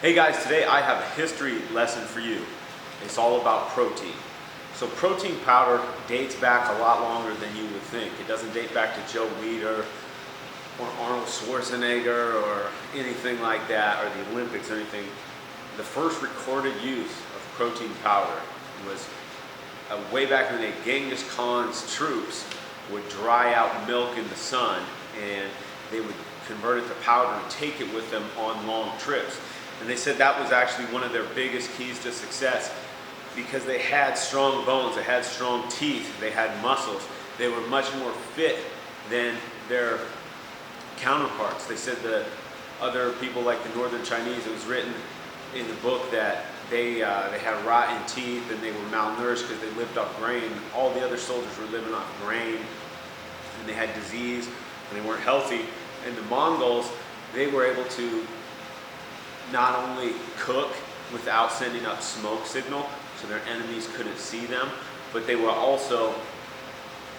Hey guys, today I have a history lesson for you. It's all about protein. So protein powder dates back a lot longer than you would think. It doesn't date back to Joe Weider or Arnold Schwarzenegger or anything like that, or the Olympics or anything. The first recorded use of protein powder was way back when Genghis Khan's troops would dry out milk in the sun and they would convert it to powder and take it with them on long trips. And they said that was actually one of their biggest keys to success because they had strong bones, they had strong teeth, they had muscles. They were much more fit than their counterparts. They said that other people like the Northern Chinese, it was written in the book that they had rotten teeth and they were malnourished because they lived off grain. All the other soldiers were living off grain and they had disease and they weren't healthy. And the Mongols, they were able to not only cook without sending up smoke signal so their enemies couldn't see them, but they were also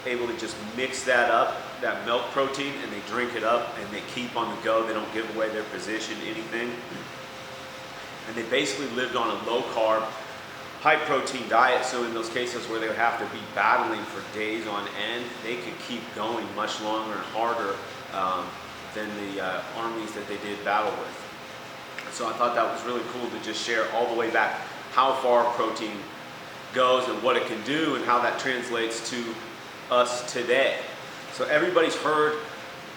able to just mix that up, that milk protein, and they drink it up and they keep on the go. They don't give away their position, anything. And they basically lived on a low carb, high protein diet. So in those cases where they would have to be battling for days on end, they could keep going much longer and harder than the armies that they did battle with. So I thought that was really cool to just share all the way back how far protein goes and what it can do and how that translates to us today. So everybody's heard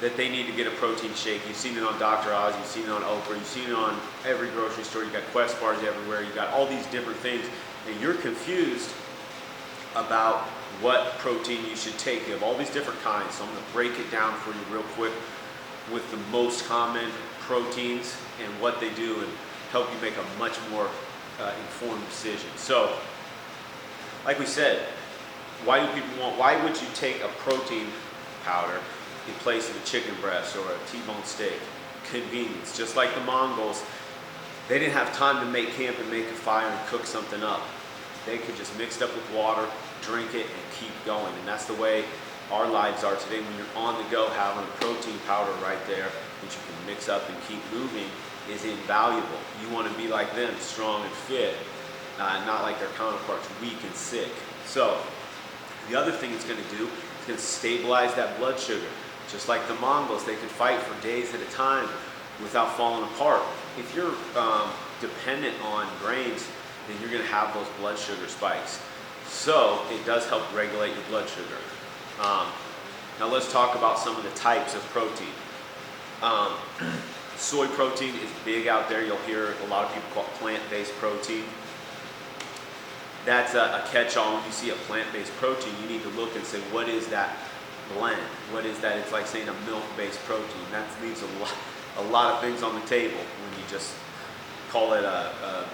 that they need to get a protein shake. You've seen it on Dr. Oz, you've seen it on Oprah, you've seen it on every grocery store. You've got Quest bars everywhere, you've got all these different things, and you're confused about what protein you should take. You have all these different kinds, so I'm going to break it down for you real quick with the most common proteins and what they do and help you make a much more informed decision. So, like we said, why would you take a protein powder in place of a chicken breast or a T-bone steak? Convenience. Just like the Mongols, they didn't have time to make camp and make a fire and cook something up. They could just mix it up with water, drink it, and keep going. And that's the way our lives are today. When you're on the go, having a protein powder right there that you can mix up and keep moving is invaluable. You want to be like them, strong and fit, not like their counterparts, weak and sick. So the other thing it's going to do is going to stabilize that blood sugar. Just like the Mongols, they could fight for days at a time without falling apart. If you're dependent on grains, then you're going to have those blood sugar spikes. So it does help regulate your blood sugar. Now let's talk about some of the types of protein. Soy protein is big out there. You'll hear a lot of people call it plant-based protein. That's a catch-all. When you see a plant-based protein, you need to look and say, what is that blend? What is that? It's like saying a milk-based protein. That leaves a lot of things on the table when you just call it a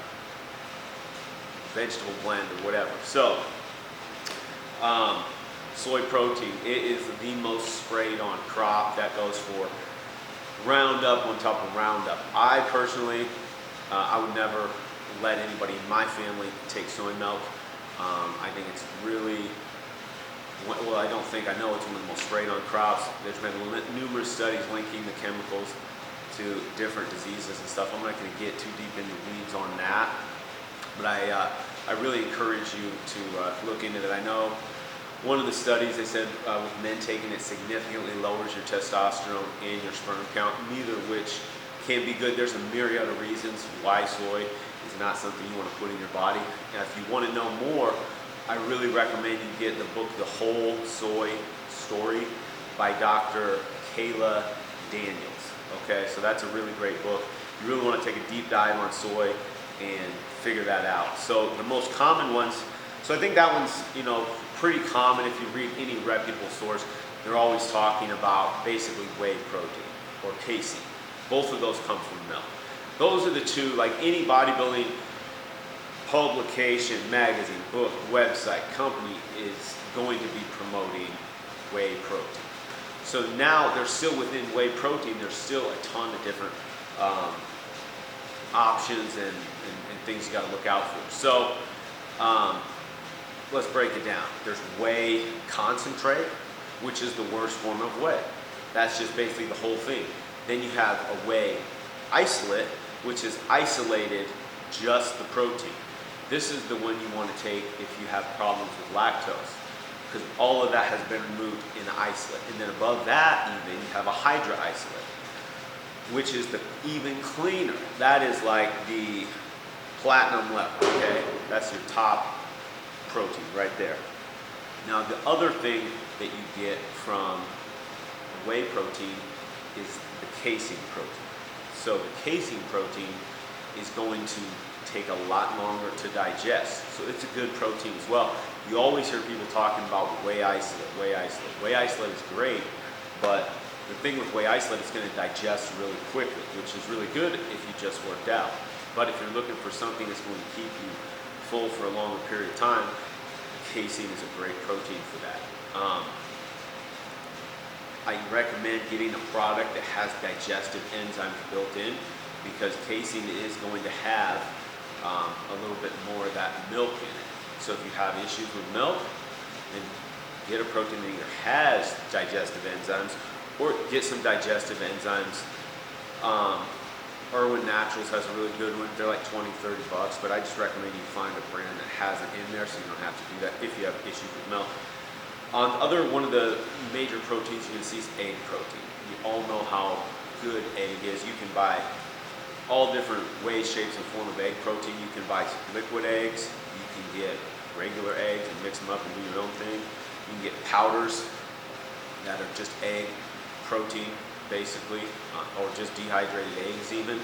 vegetable blend or whatever. So, soy protein, it is the most sprayed on crop. That goes for Roundup on top of Roundup. I personally, I would never let anybody in my family take soy milk. I think it's really, well, I know it's one of the most sprayed on crops. There's been numerous studies linking the chemicals to different diseases and stuff. I'm not going to get too deep into the weeds on that, but I really encourage you to look into that. I know one of the studies, they said with men taking it significantly lowers your testosterone and your sperm count, neither of which can be good. There's a myriad of reasons why soy is not something you want to put in your body. Now, if you want to know more, I really recommend you get the book, The Whole Soy Story by Dr. Kayla Daniels. Okay, so that's a really great book. You really want to take a deep dive on soy and figure that out. So the most common ones, so I think that one's, pretty common. If you read any reputable source, they're always talking about basically whey protein or casein. Both of those come from milk. Those are the two, like any bodybuilding publication, magazine, book, website, company is going to be promoting whey protein. So now they're still within whey protein, there's still a ton of different options and things you got to look out for. So let's break it down. There's whey concentrate, which is the worst form of whey. That's just basically the whole thing. Then you have a whey isolate, which is isolated just the protein. This is the one you want to take if you have problems with lactose, because all of that has been removed in the isolate. And then above that even, you have a hydra isolate, which is the even cleaner. That is like the platinum level, okay? That's your top protein right there. Now the other thing that you get from whey protein is the casein protein. So the casein protein is going to take a lot longer to digest. So it's a good protein as well. You always hear people talking about whey isolate, whey isolate. Whey isolate is great, but the thing with whey isolate is going to digest really quickly, which is really good if you just worked out. But if you're looking for something that's going to keep you full for a longer period of time, casein is a great protein for that. I recommend getting a product that has digestive enzymes built in, because casein is going to have a little bit more of that milk in it. So if you have issues with milk, then get a protein that either has digestive enzymes or get some digestive enzymes. Irwin Naturals has a really good one. They're like 20, 30 bucks, but I just recommend you find a brand that has it in there so you don't have to do that if you have issues with milk. One of the major proteins you can see is egg protein. You all know how good egg is. You can buy all different ways, shapes, and form of egg protein. You can buy liquid eggs. You can get regular eggs and mix them up and do your own thing. You can get powders that are just egg protein, basically, or just dehydrated eggs even,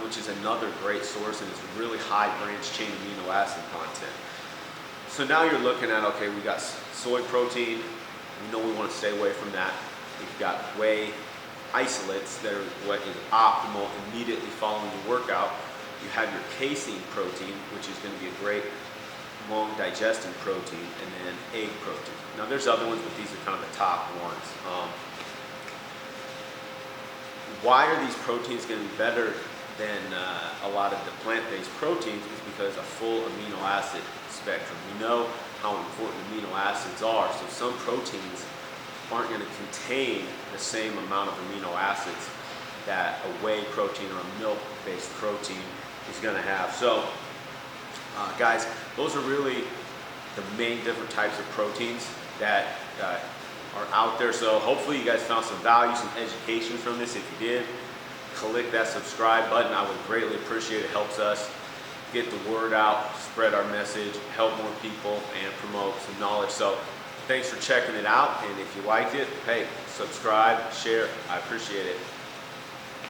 which is another great source, and it's really high branched chain amino acid content. So now you're looking at, okay, we got soy protein. We know we want to stay away from that. We've got whey isolates that are what is optimal immediately following your workout. You have your casein protein, which is going to be a great long digesting protein, and then egg protein. Now there's other ones, but these are kind of the top ones. Why are these proteins going to be better than a lot of the plant-based proteins? Is because a full amino acid spectrum. We know how important amino acids are, so some proteins aren't going to contain the same amount of amino acids that a whey protein or a milk-based protein is going to have. So guys, those are really the main different types of proteins that are out there. So hopefully you guys found some value, some education from this. If you did, click that subscribe button. I would greatly appreciate it. It helps us get the word out, spread our message, help more people, and promote some knowledge. So thanks for checking it out, and if you liked it, hey, subscribe, share. I appreciate it.